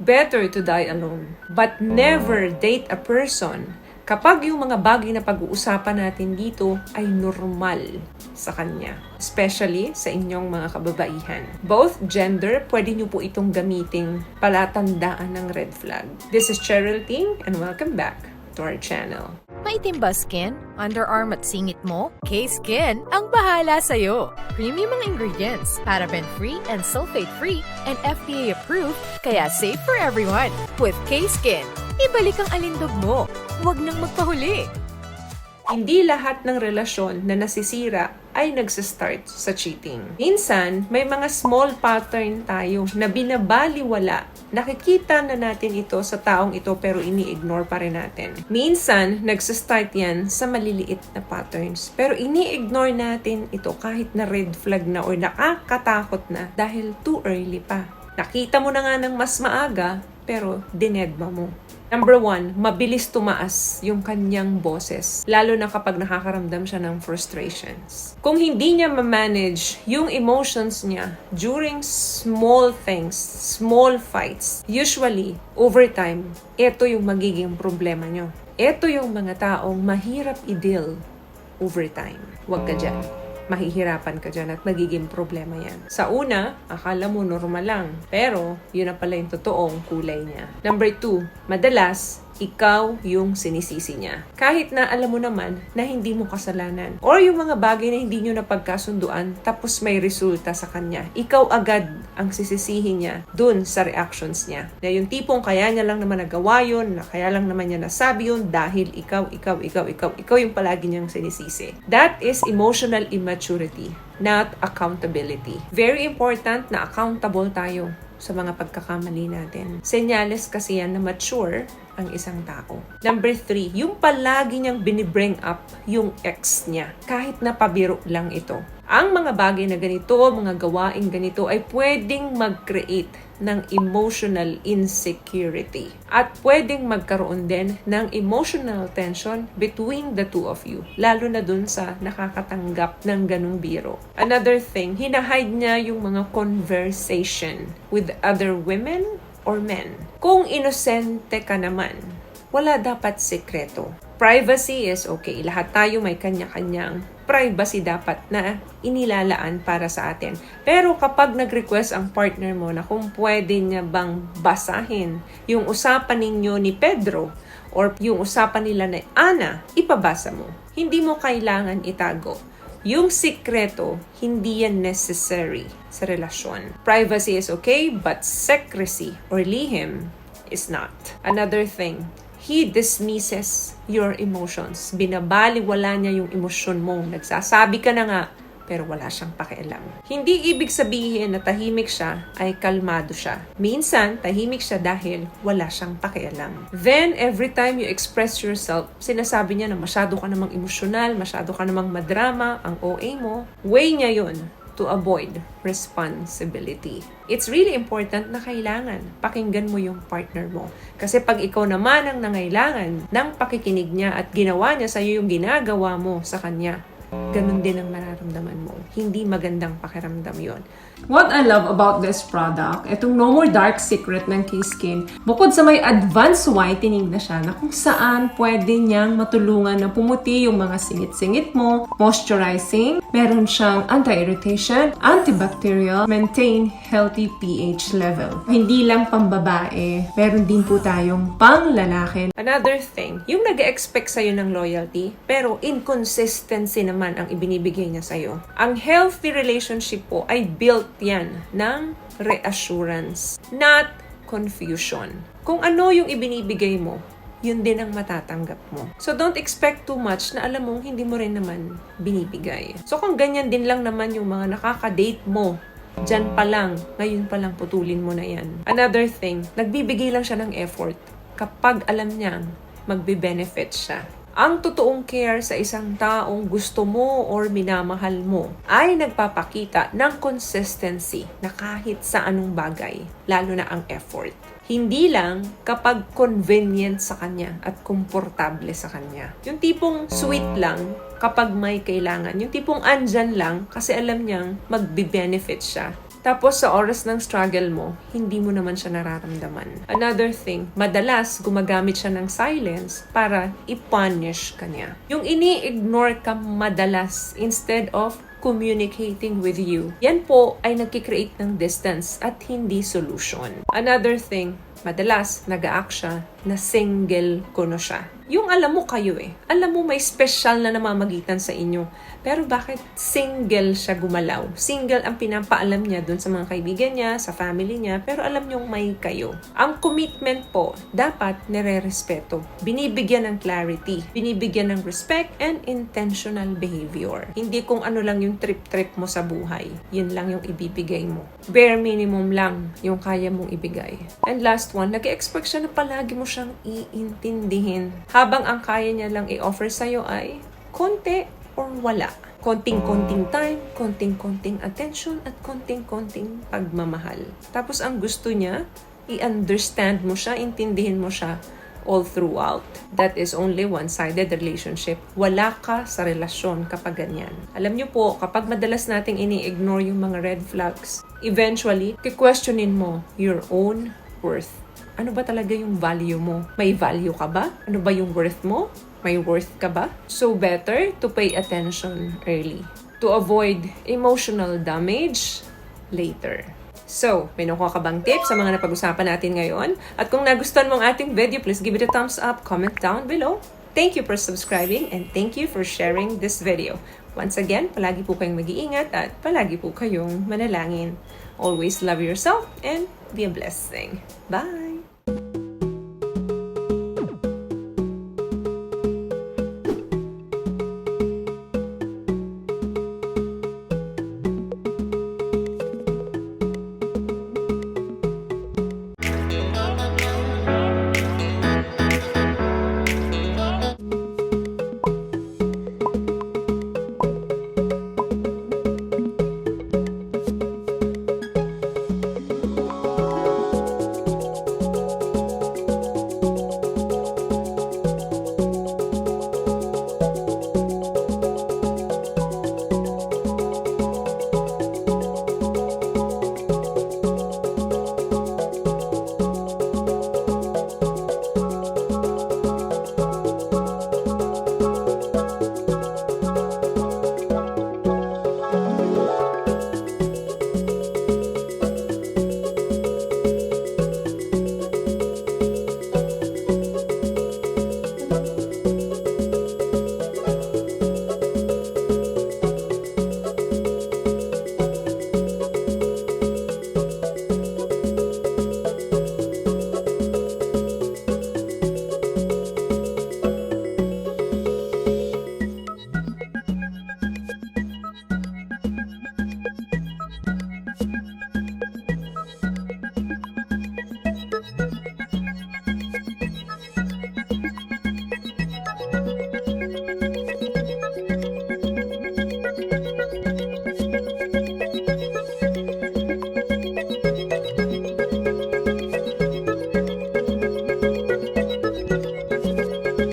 Better to die alone, but never date a person kapag yung mga bagay na pag-uusapan natin dito ay normal sa kanya. Especially sa inyong mga kababaihan. Both gender, pwede nyo po itong gamiting palatandaan ng red flag. This is Cheryl Ting and welcome back to our channel. Maitim ba skin, underarm at singit mo? K-Skin ang bahala sa'yo. Premium ang ingredients, paraben-free and sulfate-free, and FDA-approved, kaya safe for everyone. With K-Skin, ibalik ang alindog mo. Huwag nang magpahuli. Hindi lahat ng relasyon na nasisira ay nagsistart sa cheating. Minsan, may mga small pattern tayo na binabaliwala. Nakikita na natin ito sa taong ito pero ini-ignore pa rin natin. Minsan, nagsistart yan sa maliliit na patterns. Pero ini-ignore natin ito kahit na red flag na o nakakatakot na dahil too early pa. Nakita mo na nga ng mas maaga pero dinedma mo. Number 1, mabilis tumaas yung kanyang boses, lalo na kapag nakakaramdam siya ng frustrations. Kung hindi niya ma-manage yung emotions niya during small things, small fights, usually, over time, ito yung magiging problema niyo. Ito yung mga taong mahirap i-deal over time. Huwag ka dyan. Mahihirapan ka dyan at magiging problema yan. Sa una, akala mo normal lang. Pero, yun na pala yung totoong kulay niya. Number 2, madalas, ikaw yung sinisisi niya. Kahit na alam mo naman na hindi mo kasalanan. Or yung mga bagay na hindi nyo napagkasunduan tapos may resulta sa kanya. Ikaw agad ang sisisihin niya dun sa reactions niya. Na yung tipong kaya niya lang naman nagawa yun, na kaya lang naman niya nasabi yun dahil ikaw yung palagi niyang sinisisi. That is emotional immaturity, not accountability. Very important na accountable tayo sa mga pagkakamali natin. Senyales kasi yan na mature ang isang tao. Number 3, yung palagi niyang binibring up yung ex niya. Kahit na pabiro lang ito. Ang mga bagay na ganito, mga gawaing ganito ay pwedeng mag-create ng emotional insecurity. At pwedeng magkaroon din ng emotional tension between the two of you. Lalo na dun sa nakakatanggap ng ganung biro. Another thing, hinahide niya yung mga conversation with other women or men. Kung inosente ka naman, wala dapat sekreto. Privacy is okay. Lahat tayo may kanya-kanyang privacy dapat na inilalaan para sa atin. Pero kapag nag-request ang partner mo na kung pwede niya bang basahin yung usapan ninyo ni Pedro or yung usapan nila ni Ana, ipabasa mo. Hindi mo kailangan itago. Yung sikreto, hindi yan necessary sa relasyon. Privacy is okay, but secrecy or lihim is not. Another thing, he dismisses your emotions. Binabaliwala niya yung emosyon mo. Nagsasabi ka na nga, pero wala siyang pakialam. Hindi ibig sabihin na tahimik siya ay kalmado siya. Minsan, tahimik siya dahil wala siyang pakialam. Then, every time you express yourself, sinasabi niya na masyado ka namang emosyonal, masyado ka namang madrama, ang OA mo. Way niya yun to avoid responsibility. It's really important na kailangan pakinggan mo yung partner mo. Kasi pag ikaw naman ang nangailangan ng pakikinig niya at ginawa niya sa iyo yung ginagawa mo sa kanya, ganun din ang mararamdaman mo. Hindi magandang pakiramdam yon. What I love about this product, itong No More Dark Secret ng K-Skin, bukod sa may advanced whitening na siya na kung saan pwede niyang matulungan na pumuti yung mga singit-singit mo, moisturizing, meron siyang anti-irritation, antibacterial, maintain healthy pH level. Hindi lang pambabae, meron din po tayong pang-lalaki. Another thing, yung nag-expect sa'yo ng loyalty, pero inconsistency naman ang ibinibigay niya sa'yo. Ang healthy relationship po ay built yan ng reassurance, not confusion. Kung ano yung ibinibigay mo, yun din ang matatanggap mo. So don't expect too much na alam mong hindi mo rin naman binibigay. So kung ganyan din lang naman yung mga nakaka-date mo, dyan pa lang, ngayon pa lang putulin mo na yan. Another thing, nagbibigay lang siya ng effort kapag alam niyang magbe-benefit siya. Ang totoong care sa isang taong gusto mo or minamahal mo ay nagpapakita ng consistency na kahit sa anong bagay, lalo na ang effort. Hindi lang kapag convenient sa kanya at komportable sa kanya. Yung tipong sweet lang kapag may kailangan. Yung tipong andyan lang kasi alam niyang magbe-benefit siya Tapos sa oras ng struggle mo, hindi mo naman siya nararamdaman. Another thing, madalas gumagamit siya ng silence para i-punish ka niya. Yung ini-ignore ka madalas instead of communicating with you. Yan po ay nagkikreate ng distance at hindi solution. Another thing, madalas nag-a-act siya na single ko na siya. Yung alam mo kayo alam mo may special na namamagitan sa inyo. Pero bakit single siya gumalaw? Single ang pinapaalam niya dun sa mga kaibigan niya, sa family niya, pero alam niyong may kayo. Ang commitment po, dapat nire-respeto. Binibigyan ng clarity, binibigyan ng respect and intentional behavior. Hindi kung ano lang yung trip-trip mo sa buhay. Yun lang yung ibibigay mo. Bare minimum lang yung kaya mong ibigay. And last one, nag-expect siya na palagi mo siyang iintindihin. Habang ang kaya niya lang i-offer sa'yo ay konti or wala. Konting-konting time, konting-konting attention, at konting-konting pagmamahal. Tapos ang gusto niya, i-understand mo siya, intindihin mo siya all throughout. That is only one-sided relationship. Wala ka sa relasyon kapag ganyan. Alam niyo po, kapag madalas nating ini-ignore yung mga red flags, eventually, questionin mo your own worth. Ano ba talaga yung value mo? May value ka ba? Ano ba yung worth mo? May worth ka ba? So better to pay attention early to avoid emotional damage later. So, may nakuha ka bang tips sa mga napag-usapan natin ngayon? At kung nagustuhan mo ang ating video, please give it a thumbs up, comment down below. Thank you for subscribing and thank you for sharing this video. Once again, palagi po kayong mag-iingat at palagi po kayong manalangin. Always love yourself and be a blessing. Bye!